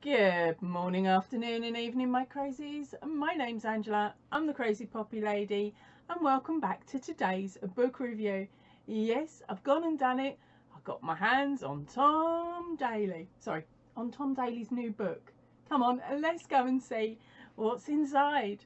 Good morning, afternoon and evening, my crazies. My name's Angela, I'm the Crazy Poppy Lady, and welcome back to today's book review. Yes, I've gone and done it. I got my hands on Tom Daley's new book. Come on, let's go and see what's inside.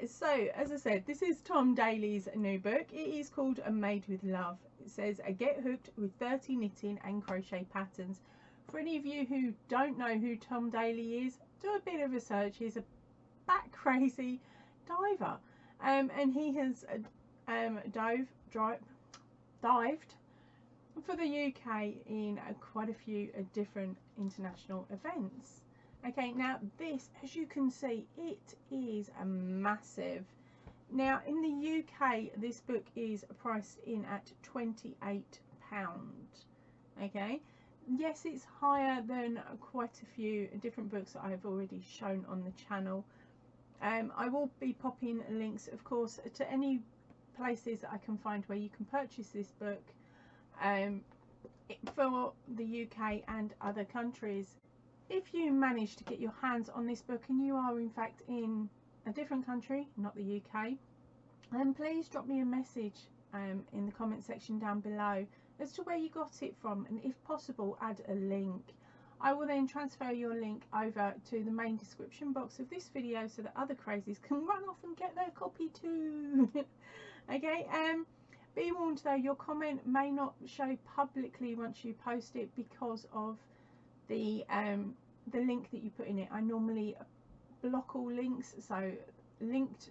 So as I said, this is Tom Daley's new book. It is called Made with Love. It says get hooked with 30 knitting and crochet patterns. For any of you who don't know who Tom Daley is, do a bit of a search. He's a bat crazy diver, and he has dived for the UK in quite a few different international events. Okay, now this, as you can see, it is a massive. Now in the UK, this book is priced in at £28. Okay, yes, it's higher than quite a few different books that I've already shown on the channel. I will be popping links, of course, to any places that I can find where you can purchase this book for the UK and other countries. If you manage to get your hands on this book and you are in fact in a different country, not the UK, then please drop me a message in the comment section down below as to where you got it from, and if possible add a link. I will then transfer your link over to the main description box of this video so that other crazies can run off and get their copy too. Okay, be warned though, your comment may not show publicly once you post it because of the link that you put in it. I normally block all links, so linked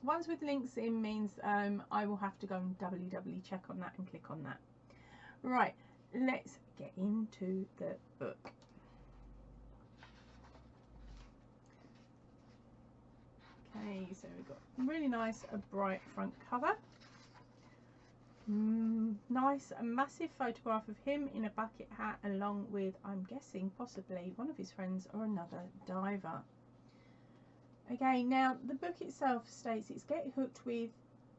ones with links in means I will have to go and doubly check on that and click on that. Right, let's get into the book. Okay, so we've got really nice a bright front cover. Nice, a massive photograph of him in a bucket hat along with, I'm guessing, possibly one of his friends or another diver. Okay, now the book itself states it's get hooked with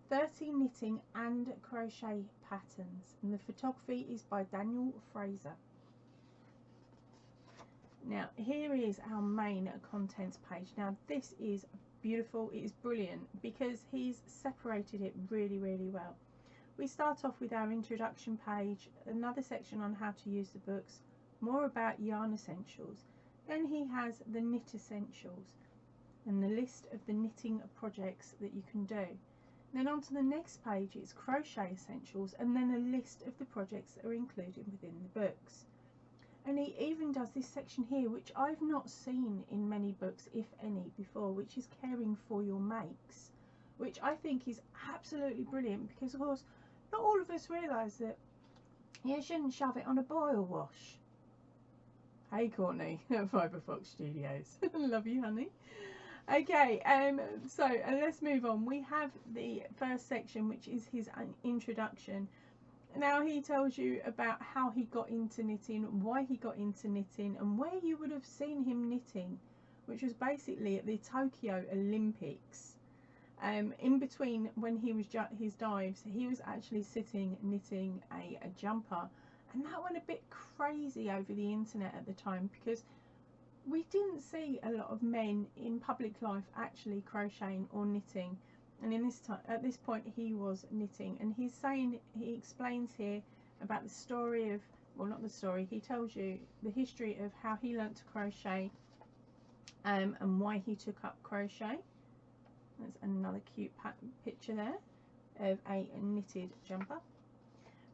30 knitting and crochet patterns, and the photography is by Daniel Fraser. Now here is our main contents page. Now this is beautiful, it is brilliant because he's separated it really well. We start off with our introduction page, another section on how to use the books, more about yarn essentials. Then he has the knit essentials and the list of the knitting projects that you can do. Then on to the next page, it's crochet essentials and then a list of the projects that are included within the books. And he even does this section here, which I've not seen in many books, if any, before, which is caring for your makes, which I think is absolutely brilliant because, of course, not all of us realise that you shouldn't shove it on a boil wash. Hey Courtney at Fibre Fox Studios. Love you, honey. Okay, so let's move on. We have the first section, which is his introduction. Now he tells you about how he got into knitting, why he got into knitting, and where you would have seen him knitting, which was basically at the Tokyo Olympics. In between when he was his dives, he was actually sitting knitting a jumper, and that went a bit crazy over the internet at the time because we didn't see a lot of men in public life actually crocheting or knitting, and at this point he was knitting, and he explains here about the story of, well, not the story, he tells you the history of how he learnt to crochet and why he took up crochet. There's another cute picture there of a knitted jumper.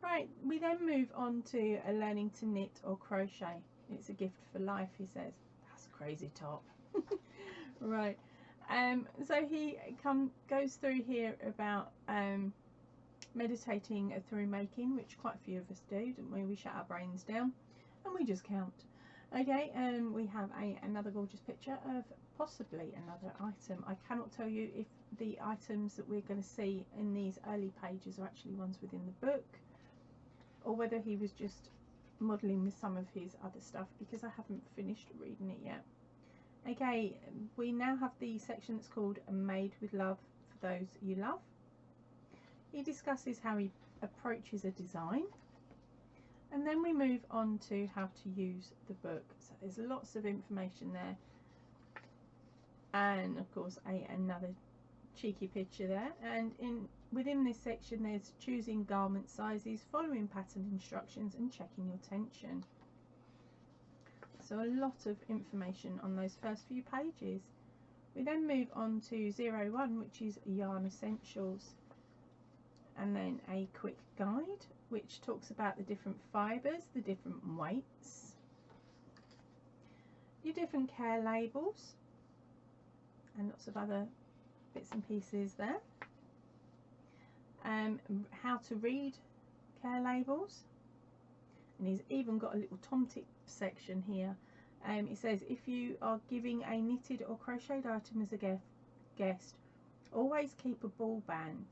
Right, we then move on to learning to knit or crochet. It's a gift for life, he says. That's crazy top. Right, so he goes through here about meditating through making, which quite a few of us do, don't we? We shut our brains down and we just count. Okay, and we have another gorgeous picture of possibly another item. I cannot tell you if the items that we're going to see in these early pages are actually ones within the book, or whether he was just modelling with some of his other stuff, because I haven't finished reading it yet. Okay, we now have the section that's called Made with Love for Those You Love. He discusses how he approaches a design, and then we move on to how to use the book. So there's lots of information there, and of course another cheeky picture there. And within this section there's choosing garment sizes, following pattern instructions, and checking your tension. So a lot of information on those first few pages. We then move on to 01, which is yarn essentials, and then a quick guide which talks about the different fibres, the different weights, your different care labels, and lots of other bits and pieces there. How to read care labels, and he's even got a little tom tip section here. It says, if you are giving a knitted or crocheted item as a guest, always keep a ball band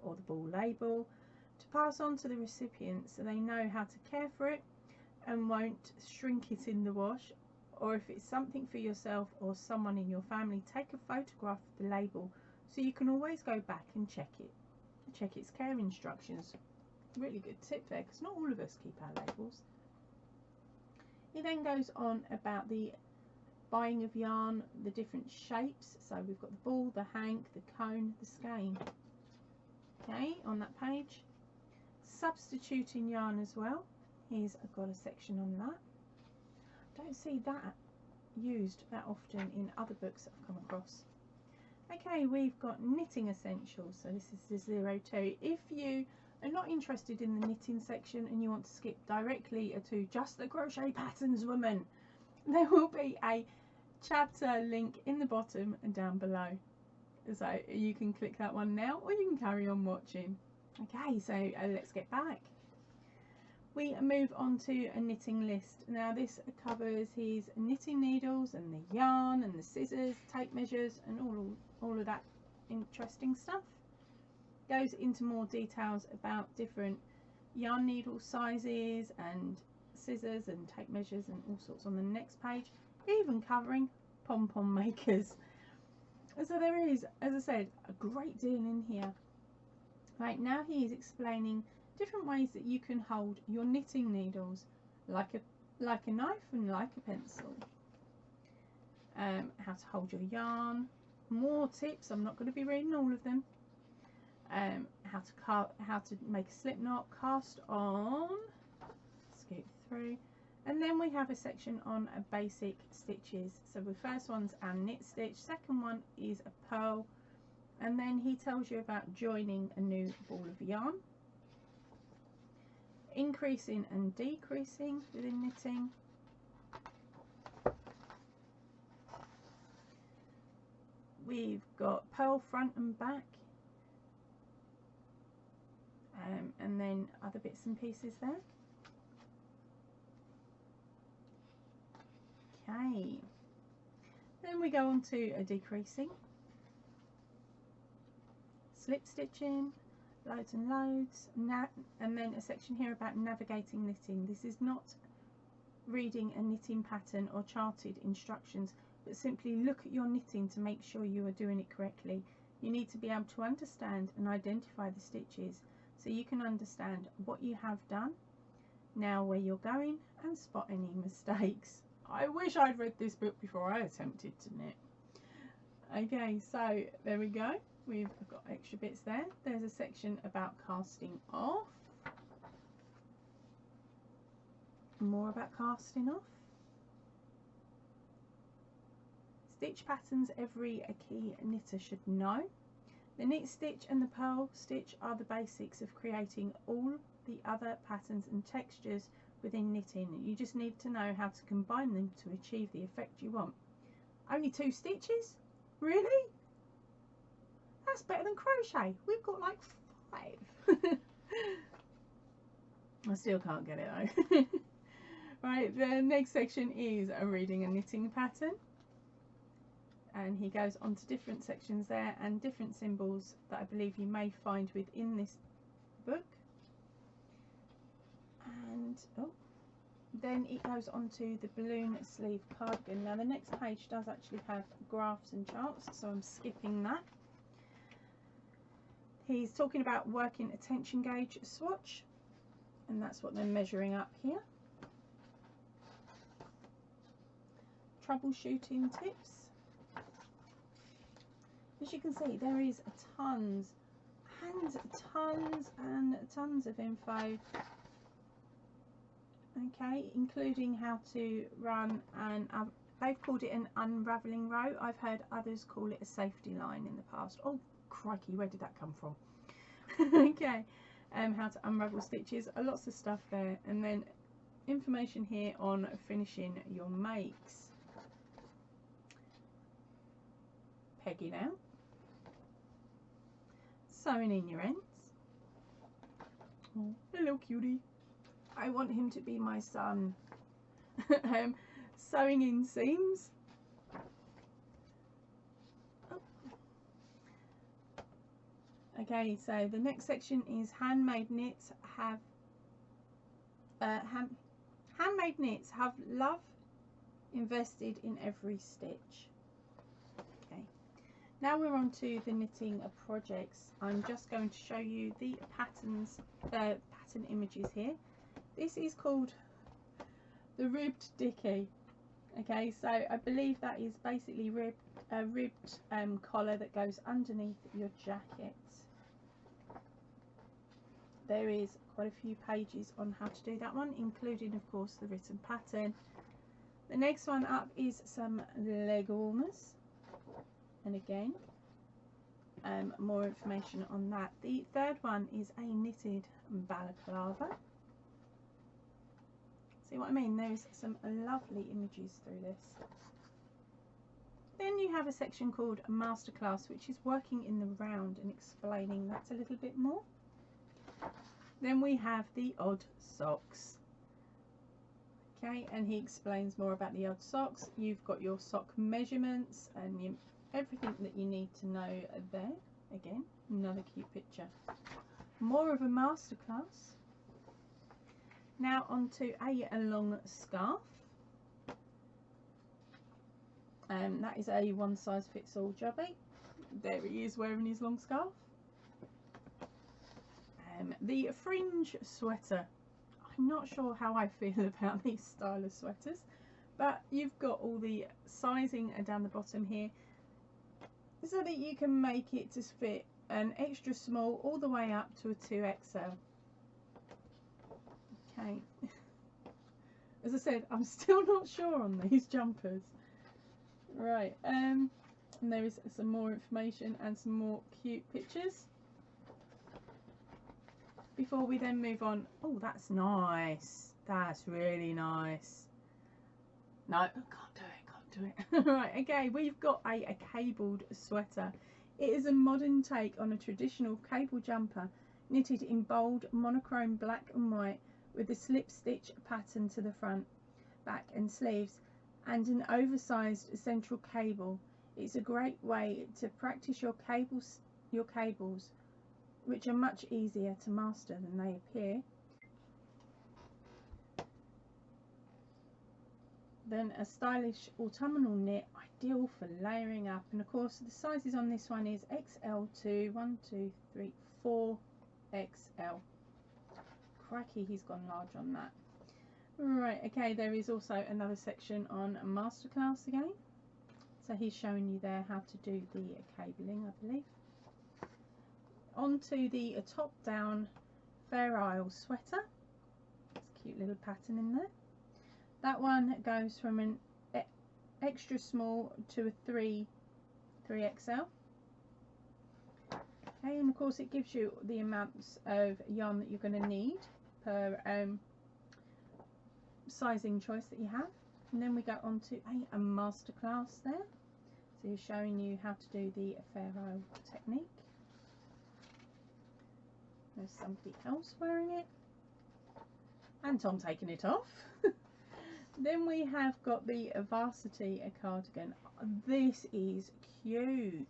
or the ball label to pass on to the recipient so they know how to care for it and won't shrink it in the wash. Or if it's something for yourself or someone in your family, take a photograph of the label so you can always go back and check its care instructions. Really good tip there, because not all of us keep our labels. He then goes on about the buying of yarn, the different shapes. So we've got the ball, the hank, the cone, the skein. Okay, on that page. Substituting yarn as well. I've got a section on that. Don't see that used that often in other books that I've come across. Okay, we've got knitting essentials. So this is the 02. If you are not interested in the knitting section and you want to skip directly to just the crochet patterns woman, there will be a chapter link in the bottom and down below. So you can click that one now, or you can carry on watching. Okay, so let's get back. We move on to a knitting list. Now this covers his knitting needles and the yarn and the scissors, tape measures, and all of that interesting stuff. Goes into more details about different yarn needle sizes and scissors and tape measures and all sorts on the next page, even covering pom-pom makers. So there is, as I said, a great deal in here. Right, now he is explaining different ways that you can hold your knitting needles, like a knife and like a pencil. How to hold your yarn, more tips. I'm not going to be reading all of them. How to make a slip knot, cast on, scoot through, and then we have a section on basic stitches. So the first one's our knit stitch, second one is a purl, and then he tells you about joining a new ball of yarn, increasing and decreasing within knitting, we've got purl front and back, and then other bits and pieces there. Okay, then we go on to a decreasing, slip stitching, loads and loads, and then a section here about navigating knitting. This is not reading a knitting pattern or charted instructions, but simply look at your knitting to make sure you are doing it correctly. You need to be able to understand and identify the stitches so you can understand what you have done, now where you're going, and spot any mistakes. I wish I'd read this book before I attempted to knit. Okay, so there we go. We've got extra bits there. There's a section about casting off. More about casting off. stitch patterns every key knitter should know. The knit stitch and the purl stitch are the basics of creating all the other patterns and textures within knitting. You just need to know how to combine them to achieve the effect you want. Only 2 stitches? Really? That's better than crochet. We've got like 5. I still can't get it though. Right, the next section is a reading and knitting pattern. And he goes on to different sections there and different symbols that I believe you may find within this book. And then it goes on to the balloon sleeve cardigan. Now the next page does actually have graphs and charts, so I'm skipping that. He's talking about working a tension gauge swatch, and that's what they're measuring up here. Troubleshooting tips. As you can see, there is tons and tons of info. Okay, including how to run an, they've called it an unravelling row. I've heard others call it a safety line in the past. Oh crikey, where did that come from? Okay, how to unravel stitches, lots of stuff there, and then information here on finishing your makes. Pegging out, sewing in your ends. Oh, hello cutie. I want him to be my son. Sewing in seams. Oh. Okay, so the next section is handmade knits have handmade knits have love invested in every stitch. Okay, now we're on to the knitting projects. I'm just going to show you the patterns, pattern images here. This is called the ribbed dicky. Okay, so I believe that is basically a ribbed collar that goes underneath your jacket. There is quite a few pages on how to do that one, including of course the written pattern. The next one up is some leg warmers, and again more information on that. The third one is a knitted balaclava. See what I mean? There's some lovely images through this. Then you have a section called Masterclass, which is working in the round and explaining that a little bit more. Then we have the odd socks. Okay, and he explains more about the odd socks. You've got your sock measurements and everything that you need to know there. Again, another cute picture. More of a masterclass. Now onto a long scarf. That is a one size fits all jobby. There he is wearing his long scarf. The fringe sweater. I'm not sure how I feel about these style of sweaters, but you've got all the sizing down the bottom here so that you can make it to fit an extra small all the way up to a 2XL. Okay, as I said, I'm still not sure on these jumpers. Right, and there is some more information and some more cute pictures before we then move on. Oh, that's nice. That's really nice. No, I can't do it. Right, okay, we've got a cabled sweater. It is a modern take on a traditional cable jumper, knitted in bold monochrome black and white with a slip stitch pattern to the front, back and sleeves, and an oversized central cable. It's a great way to practice your cables, which are much easier to master than they appear. Then a stylish autumnal knit, ideal for layering up, and of course the sizes on this one is XL to 1, 2, 3, 4 XL. Crikey, he's gone large on that. Right, okay, there is also another section on Masterclass again. So he's showing you there how to do the cabling, I believe. Onto the top down Fair Isle sweater. There's a cute little pattern in there. That one goes from an extra small to a 3XL. Okay, and of course it gives you the amounts of yarn that you're going to need per sizing choice that you have. And then we go on to a masterclass there. So he's showing you how to do the Pharaoh technique. There's somebody else wearing it. And Tom taking it off. Then we have got the varsity cardigan. This is cute.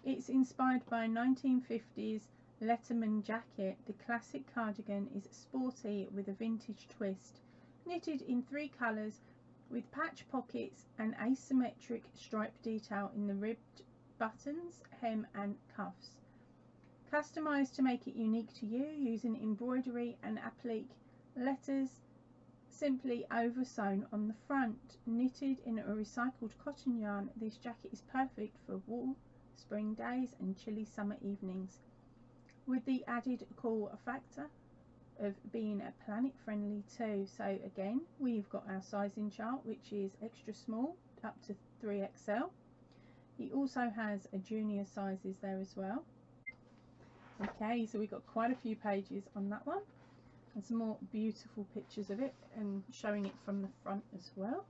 It's inspired by a 1950s Letterman jacket. The classic cardigan is sporty with a vintage twist. Knitted in 3 colours with patch pockets and asymmetric stripe detail in the ribbed buttons, hem and cuffs. Customised to make it unique to you using embroidery and applique letters simply oversewn on the front. Knitted in a recycled cotton yarn, this jacket is perfect for warm spring days and chilly summer evenings, with the added cool factor of being a planet friendly too. So again, we've got our sizing chart, which is extra small up to 3XL. He also has a junior sizes there as well. Okay, so we've got quite a few pages on that one, and some more beautiful pictures of it and showing it from the front as well.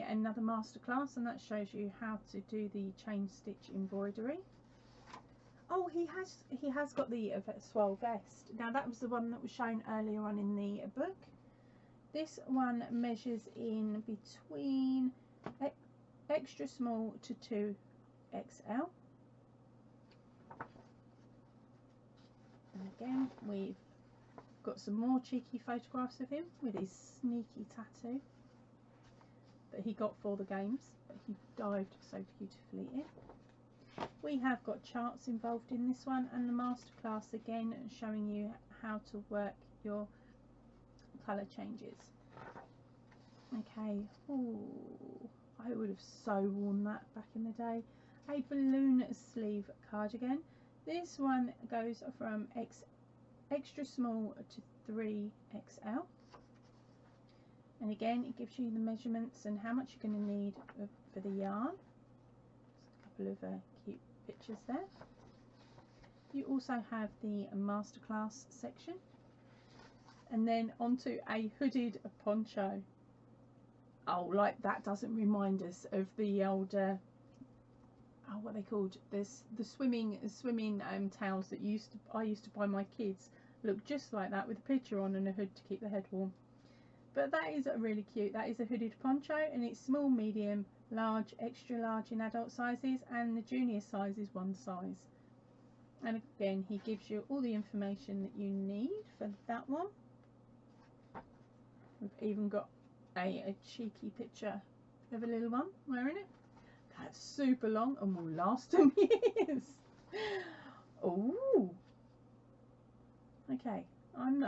Another masterclass, and that shows you how to do the chain stitch embroidery. Oh, he has got the swell vest. Now that was the one that was shown earlier on in the book. This one measures in between extra small to 2XL. And again, we've got some more cheeky photographs of him with his sneaky tattoo that he got for the games, but he dived so beautifully in. We have got charts involved in this one, and the masterclass again showing you how to work your colour changes. Okay, ooh, I would have so worn that back in the day. A balloon sleeve cardigan. This one goes from extra small to 3XL. And again, it gives you the measurements and how much you're going to need for the yarn. Just a couple of cute pictures there. You also have the masterclass section, and then onto a hooded poncho. Oh, like that doesn't remind us of the old oh, what are they called? There's the swimming towels that I used to buy my kids. Look just like that, with a picture on and a hood to keep the head warm. But that is really cute. That is a hooded poncho, and it's small, medium, large, extra large in adult sizes, and the junior size is 1 size. And again, he gives you all the information that you need for that one. We've even got a cheeky picture of a little one wearing it. That's super long and will last them years. Oh, okay. I'm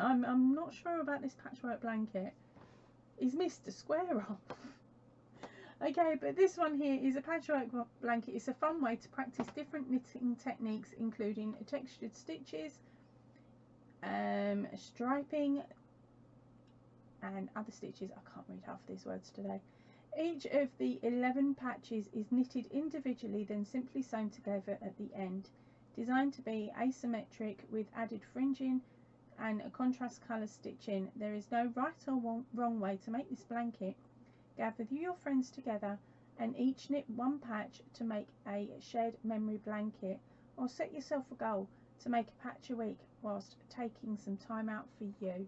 not sure about this patchwork blanket. He's missed a square off. Okay, but this one here is a patchwork blanket. It's a fun way to practice different knitting techniques, including textured stitches, striping, and other stitches. I can't read half these words today. Each of the 11 patches is knitted individually, then simply sewn together at the end. Designed to be asymmetric with added fringing and a contrast colour stitching. There is no right or wrong way to make this blanket. Gather your friends together and each knit 1 patch to make a shared memory blanket, or set yourself a goal to make a patch a week whilst taking some time out for you.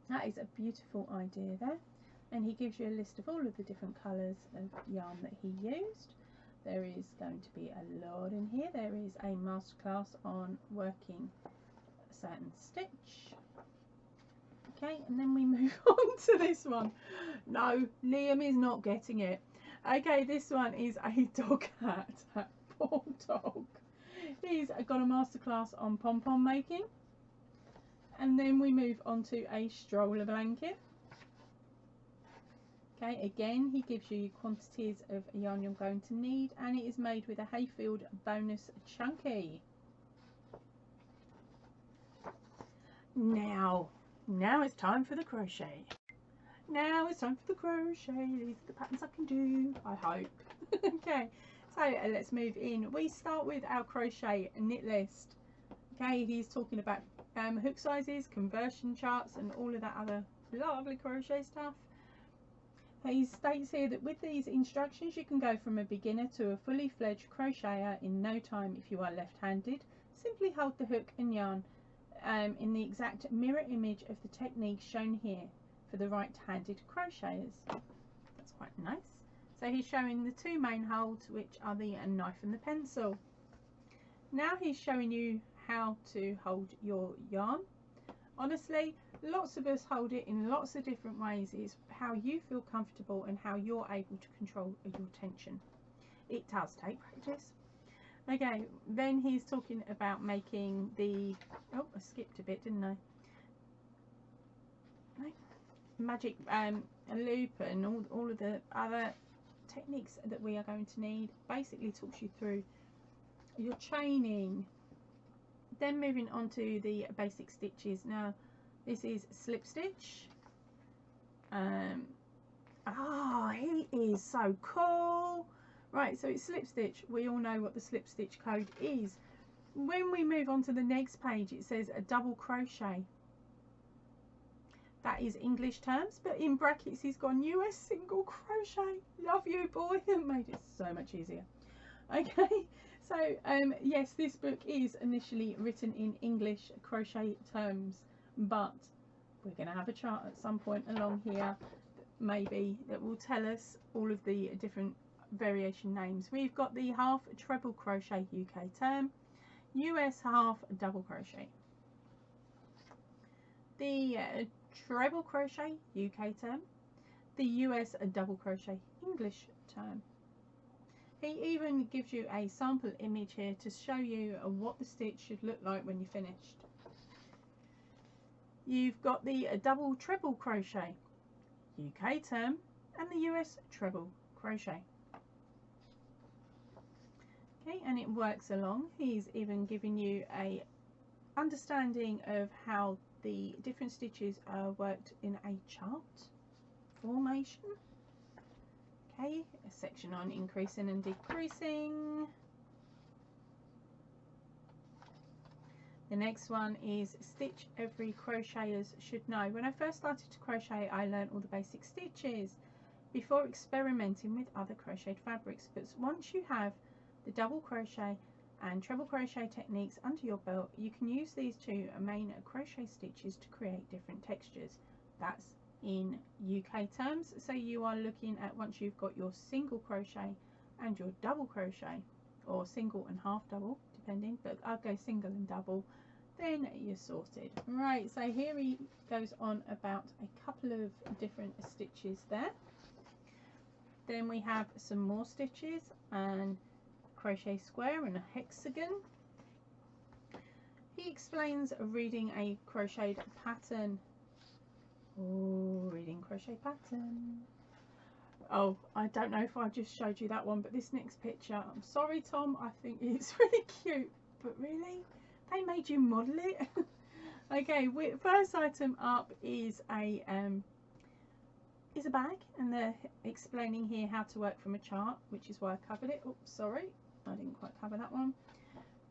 That is a beautiful idea there, and he gives you a list of all of the different colours of yarn that he used. There is going to be a lot in here. There is a masterclass on working satin stitch. Okay, and then we move on to this one. No, Liam is not getting it. Okay, this one is a dog hat. That poor dog. He's got a masterclass on pom-pom making. And then we move on to a stroller blanket. Okay, again, he gives you quantities of yarn you're going to need, and it is made with a Hayfield bonus chunky. Now it's time for the crochet. Now it's time for the crochet. These are the patterns I can do, I hope. Okay, so let's move in. We start with our crochet knit list. Okay, he's talking about hook sizes, conversion charts, and all of that other lovely crochet stuff. He states here that with these instructions you can go from a beginner to a fully fledged crocheter in no time if you are left-handed. Simply hold the hook and yarn in the exact mirror image of the technique shown here for the right-handed crocheters. That's quite nice. So he's showing the two main holds, which are the knife and the pencil. Now he's showing you how to hold your yarn. Honestly, lots of us hold it in lots of different ways. It's how you feel comfortable and how you're able to control your tension. It does take practice. Okay, then he's talking about making the, oh, I skipped a bit, didn't I? No. Magic loop and all of the other techniques that we are going to need. Basically talks you through your chaining. Then moving on to the basic stitches. Now this is slip stitch. He is so cool. Right, so it's slip stitch. We all know what the slip stitch code is. When we move on to the next page, it says a double crochet. That is English terms, but in brackets he's gone US single crochet. Love you, boy. It made it so much easier. Okay, so yes, this book is initially written in English crochet terms, but we're going to have a chart at some point along here, maybe, that will tell us all of the different variation names. We've got the half treble crochet UK term, US half double crochet. The treble crochet UK term, the US double crochet English term. He even gives you a sample image here to show you what the stitch should look like when you're finished. You've got the double treble crochet UK term and the US treble crochet. Okay, and it works along. He's even giving you a understanding of how the different stitches are worked in a chart formation. Okay, a section on increasing and decreasing. The next one is stitch every crocheters should know. When I first started to crochet, I learned all the basic stitches before experimenting with other crocheted fabrics. But once you have the double crochet and treble crochet techniques under your belt, you can use these two main crochet stitches to create different textures. That's in UK terms. So you are looking at, once you've got your single crochet and your double crochet, or single and half double depending, but I'll go single and double, then you're sorted. Right, so here he goes on about a couple of different stitches there. Then we have some more stitches and crochet square and a hexagon. He explains reading a crocheted pattern. Oh, reading crochet pattern. Oh, I don't know if I just showed you that one, but this next picture, I'm sorry Tom, I think it's really cute, but really, they made you model it? Okay, first item up is a bag, and they're explaining here how to work from a chart, which is why I covered it. Oops, sorry, I didn't quite cover that one.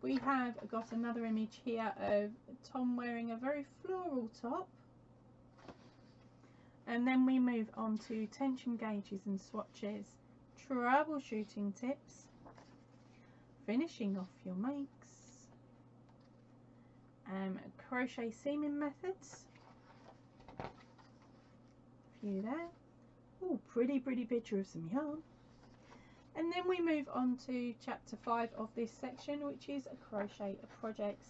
We have got another image here of Tom wearing a very floral top. And then we move on to tension gauges and swatches, troubleshooting tips, finishing off your makes, crochet seaming methods, a few there. Oh, pretty picture of some yarn. And then we move on to chapter 5 of this section, which is crochet projects.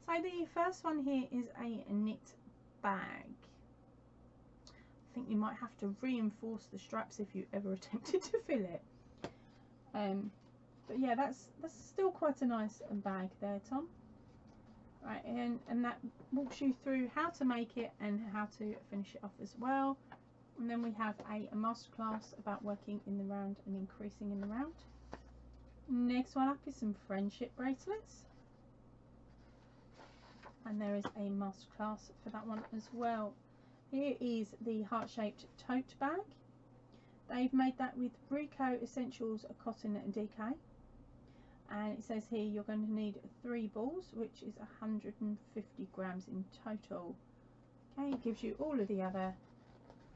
So the first one here is a knit bag. I think you might have to reinforce the straps if you ever attempted to fill it. But yeah, that's still quite a nice bag there, Tom. Right, and that walks you through how to make it and how to finish it off as well. And then we have a masterclass about working in the round and increasing in the round. Next one up is some friendship bracelets. And there is a masterclass for that one as well. Here is the heart-shaped tote bag. They've made that with Rico Essentials Cotton and DK. And it says here you're going to need 3 balls, which is 150 grams in total. Okay, it gives you all of the other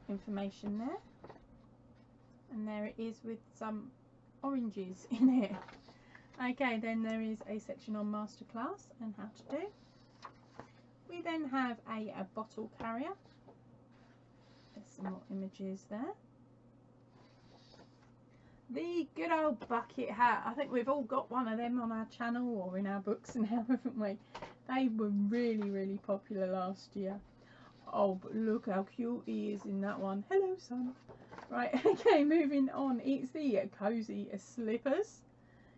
information there. And there it is with some oranges in it. Okay, then there is a section on masterclass and how to do. We then have a bottle carrier. There's some more images there. The good old bucket hat. I think we've all got one of them on our channel or in our books now, haven't we? They were really popular last year. Oh, but look how cute he is in that one. Hello, son. Right, okay, moving on. It's the cozy slippers.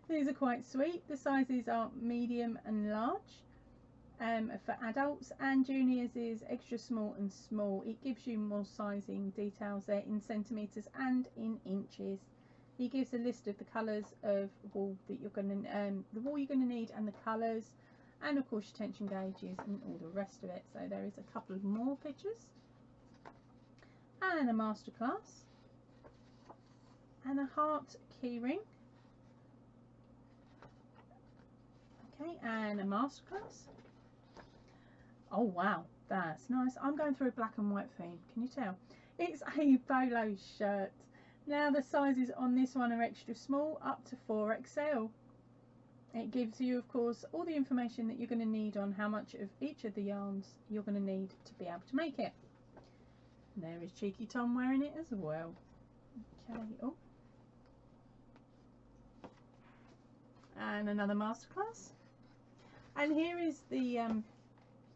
These are quite sweet. The sizes are medium and large. For adults, and juniors is extra small and small. It gives you more sizing details there in centimetres and in inches. He gives a list of the colours of wool that you're going to, the wool you're going to need, and the colours, and of course your tension gauges and all the rest of it. So there is a couple of more pictures, and a masterclass, and a heart keyring. Okay, and a masterclass. Oh wow, that's nice. I'm going through a black and white theme, can you tell? It's a polo shirt. Now the sizes on this one are extra small up to 4XL. It gives you of course all the information that you're going to need on how much of each of the yarns you're going to need to be able to make it. And there is cheeky Tom wearing it as well. Okay, oh. And another masterclass. And here is the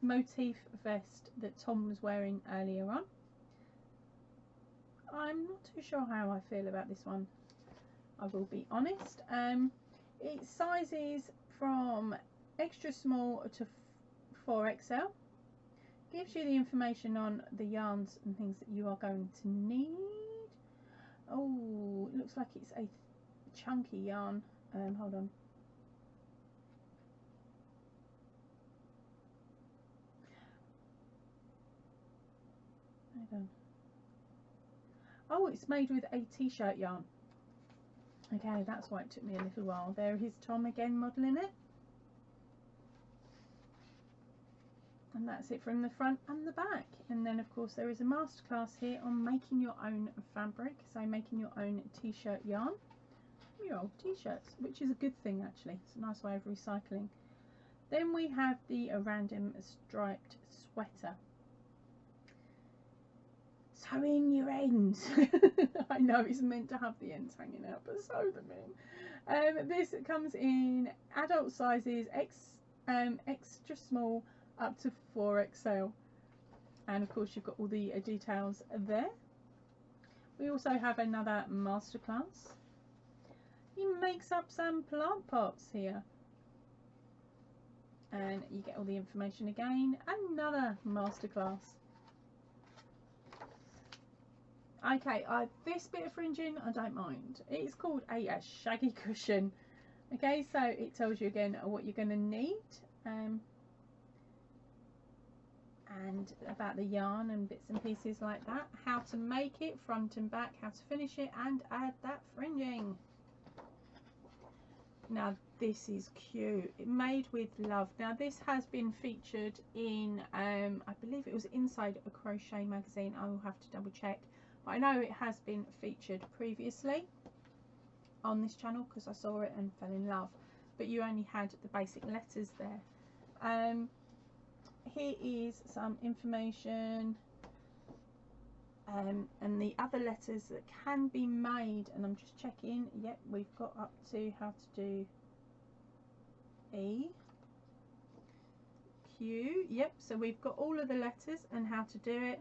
motif vest that Tom was wearing earlier on. I'm not too sure how I feel about this one, I will be honest. It sizes from extra small to 4XL. Gives you the information on the yarns and things that you are going to need. Oh, it looks like it's a chunky yarn. Hold on. Hold on. Oh, it's made with a t-shirt yarn. Okay, that's why it took me a little while. There is Tom again modelling it. And that's it from the front and the back. And then of course there is a masterclass here on making your own fabric. So making your own t-shirt yarn. Your old t-shirts, which is a good thing actually. It's a nice way of recycling. Then we have the random striped sweater. Sewing your ends. I know it's meant to have the ends hanging out, but sew them in. This comes in adult sizes, extra small up to 4XL, and of course you've got all the details there. We also have another masterclass. He makes up some plant pots here, and you get all the information again. Another masterclass. Okay, this bit of fringing I don't mind. It's called a shaggy cushion. Okay, so it tells you again what you're going to need, and about the yarn and bits and pieces like that, how to make it front and back, how to finish it, and add that fringing. Now this is cute. Made with love. Now this has been featured in I believe it was Inside a Crochet magazine. I will have to double check. I know it has been featured previously on this channel because I saw it and fell in love, but you only had the basic letters there. Here is some information and the other letters that can be made, and I'm just checking. Yep, we've got up to how to do E, Q. Yep, so we've got all of the letters and how to do it.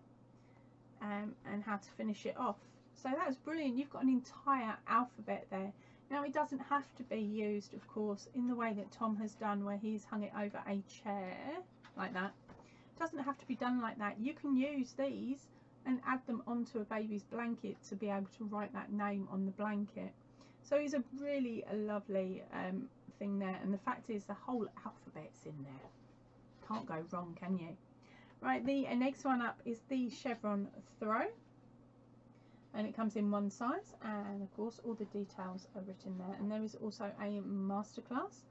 And how to finish it off. So that's brilliant. You've got an entire alphabet there. Now it doesn't have to be used, of course, in the way that Tom has done, where he's hung it over a chair like that. It doesn't have to be done like that. You can use these and add them onto a baby's blanket to be able to write that name on the blanket. So it's a really lovely thing there, and the fact is the whole alphabet's in there. Can't go wrong, can you? Right, the next one up is the chevron throw, and it comes in one size, and of course all the details are written there. And there is also a masterclass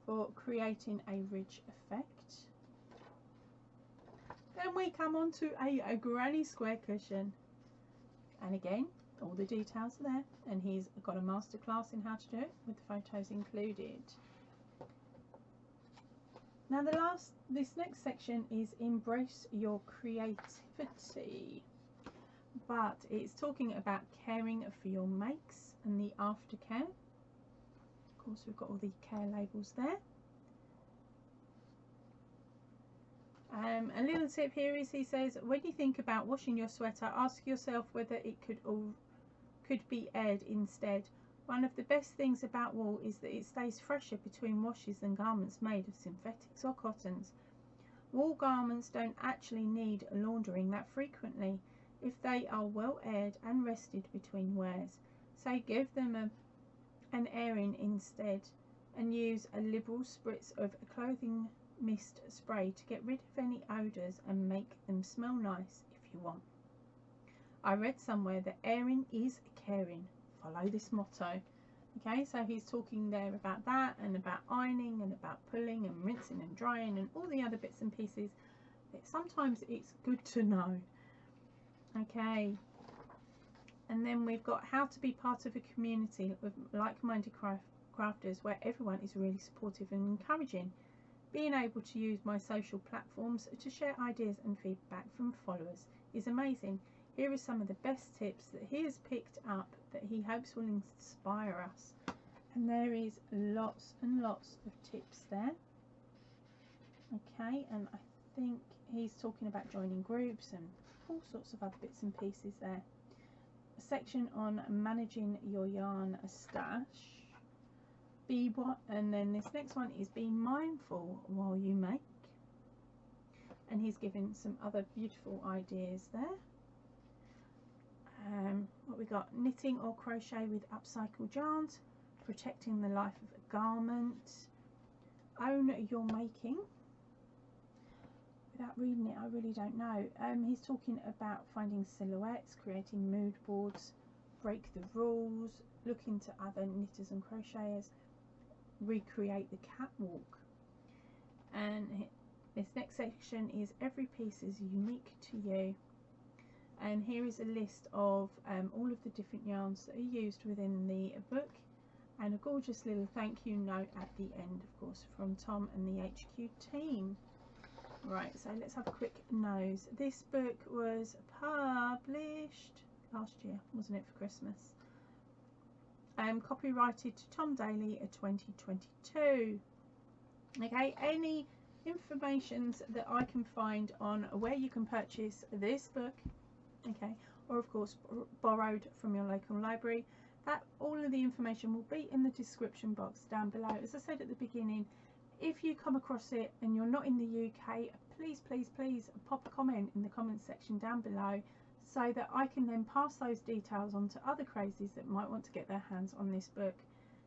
for creating a ridge effect. Then we come on to a granny square cushion, and again all the details are there, and he's got a masterclass in how to do it with the photos included. Now this next section is embrace your creativity, but it's talking about caring for your makes and the aftercare. Of course, we've got all the care labels there. A little tip here is, he says, when you think about washing your sweater, ask yourself whether it could be aired instead. One of the best things about wool is that it stays fresher between washes than garments made of synthetics or cottons. Wool garments don't actually need laundering that frequently if they are well aired and rested between wears. So give them an airing instead, and use a liberal spritz of clothing mist spray to get rid of any odours and make them smell nice if you want. I read somewhere that airing is caring. Follow this motto. Okay, so he's talking there about that, and about ironing, and about pulling and rinsing and drying and all the other bits and pieces that sometimes it's good to know. Okay, and then we've got how to be part of a community of like-minded crafters where everyone is really supportive and encouraging. Being able to use my social platforms to share ideas and feedback from followers is amazing. Here are some of the best tips that he has picked up that he hopes will inspire us. And there is lots and lots of tips there. Okay, and I think he's talking about joining groups and all sorts of other bits and pieces there. A section on managing your yarn stash. And then this next one is be mindful while you make. And he's given some other beautiful ideas there. What we got, knitting or crochet with upcycled yarns, protecting the life of a garment, own your making. Without reading it, I really don't know. He's talking about finding silhouettes, creating mood boards, break the rules, look into other knitters and crocheters, recreate the catwalk. And this next section is every piece is unique to you. And here is a list of all of the different yarns that are used within the book, and a gorgeous little thank you note at the end, of course, from Tom and the HQ team. Right, so let's have a quick nose. This book was published last year, wasn't it, for Christmas? Copyrighted to Tom Daley 2022. Okay, any information that I can find on where you can purchase this book, okay, or of course borrowed from your local library, that all of the information will be in the description box down below. As I said at the beginning, if you come across it and you're not in the UK, please pop a comment in the comment section down below, so that I can then pass those details on to other crazies that might want to get their hands on this book.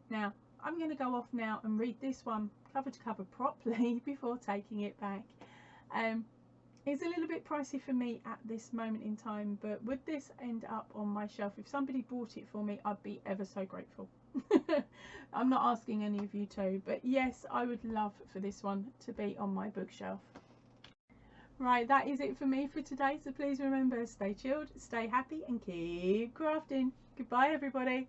Now I'm going to go off now and read this one cover to cover properly before taking it back. It's a little bit pricey for me at this moment in time, but would this end up on my shelf? If somebody bought it for me, I'd be ever so grateful. I'm not asking any of you to, but yes, I would love for this one to be on my bookshelf. Right, that is it for me for today, so please remember, stay chilled, stay happy and keep crafting. Goodbye everybody.